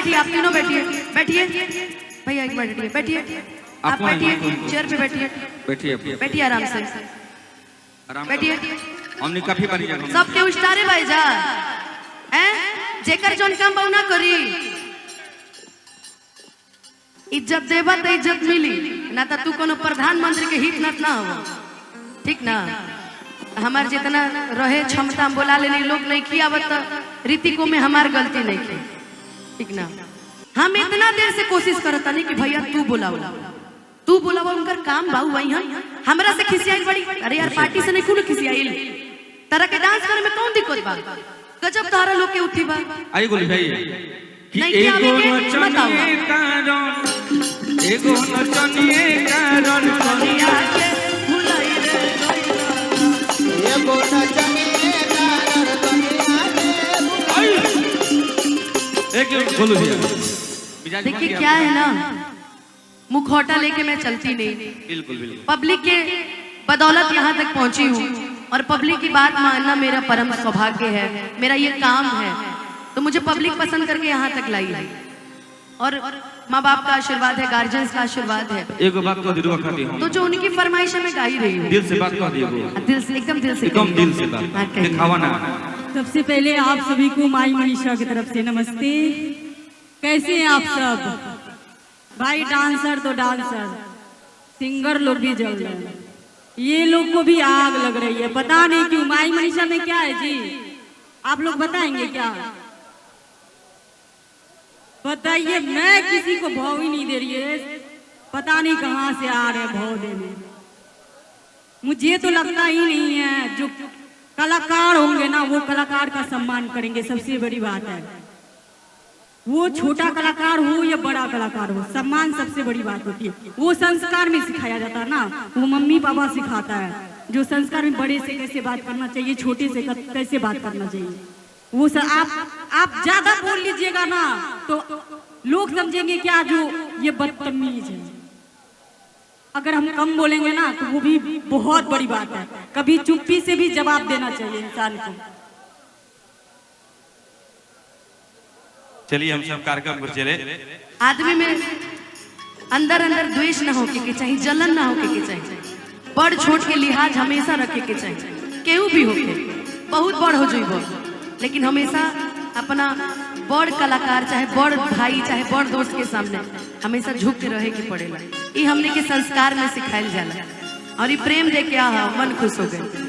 बैठिए, आप तीनों बैठिए, बैठिए भैया, एक बैठिए, बैठिए, आप बैठिए, चेयर पे बैठिए, बैठिए, बैठिए आराम से, बैठिए। हमने काफी बारी सबके उस्तारे भाई जा हैं, जेकर जोन काम बहु ना करी, इज्जत देबा तो इज्जत मिली ना, तो तू कोनो प्रधानमंत्री के हित ना हो, ठीक ना। हमार जितना रहे क्षमता बोला लेने लोग नहीं किया, बत ऋतिको में हमार गलती नहीं की, ठीक ना। हम इतना देर से कोशिश करता नहीं कि भैया तू बुलाओ, तू बुलाओ, उनका काम बाऊ वही है। हमरा से खिसियाई बड़ी, अरे यार पार्टी से नहीं खून खिसियाई, तरह के डांस करे में कौन दिक्कत बा, गजब तारा लोग के उठी बा। आई बोली भाई कि एगो नचनिए कारण, एगो नचनिए कारण कनिया के भुलाई रे, एगो नचनिए कारण कनिया के। एक बोलो भैया। देखिए क्या है ना, मुखौटा लेके मैं चलती नहीं, बिल्कुल बिल्कुल, पब्लिक के बदौलत यहाँ तक पहुंची हूँ, और पब्लिक की बात मानना मेरा परम सौभाग्य है, मेरा ये काम है, तो मुझे पब्लिक पसंद करके यहाँ तक लाई है, और माँ बाप का आशीर्वाद है, गार्जियंस का आशीर्वाद है। एक बात को दिलवा खाती हूँ, तो जो उनकी फरमाइश है मैं गा ही रही हूँ, दिल से बात कह दियो, दिल से, एकदम दिल से, एकदम दिल से बात, दिखावा ना। सबसे पहले आप सभी को माई मनीषा की तरफ से नमस्ते। कैसे हैं आप सब भाई? डांसर तो डांसर, सिंगर लोग भी जल रहे हैं, ये लोग को भी आग लग रही है, पता नहीं क्यों। माई मनीषा में क्या है जी, आप लोग बताएंगे क्या? बताइए, मैं किसी को भाव ही नहीं दे रही है, पता नहीं कहाँ से आ रहे भाव देने। मुझे तो लगता ही नहीं है, जो कलाकार होंगे ना वो कलाकार का सम्मान करेंगे, सबसे बड़ी बात है। वो छोटा कलाकार हो या बड़ा कलाकार हो, सम्मान सबसे बड़ी बात होती है। वो संस्कार में सिखाया जाता है ना, वो मम्मी पापा सिखाता है, जो संस्कार में बड़े से कैसे बात करना चाहिए, छोटे से कैसे बात करना चाहिए, वो आप ज्यादा बोल लीजिएगा ना तो लोग समझेंगे क्या, जो ये बदतमीज है। अगर हम कम बोलेंगे ना तो वो भी बहुत बड़ी बात है। कभी चुप्पी से भी जवाब देना चाहिए इंसान को। चलिए हम सब कार्यक्रम पर चले। आदमी में अंदर अंदर द्वेष ना होके के चाहिए, जलन ना होके के चाहिए, बड़ छोट के लिहाज हमेशा रखे के चाहिए। केहू भी होके बहुत बड़ हो जाइबो, लेकिन हमेशा अपना बड़ कलाकार चाहे बड़ भाई चाहे बड़ दोस्त के सामने हमेशा झुक के रहे के पड़ेला। ये हमने के संस्कार में सिखायल जाला, और ये प्रेम दे के मन खुश हो गए।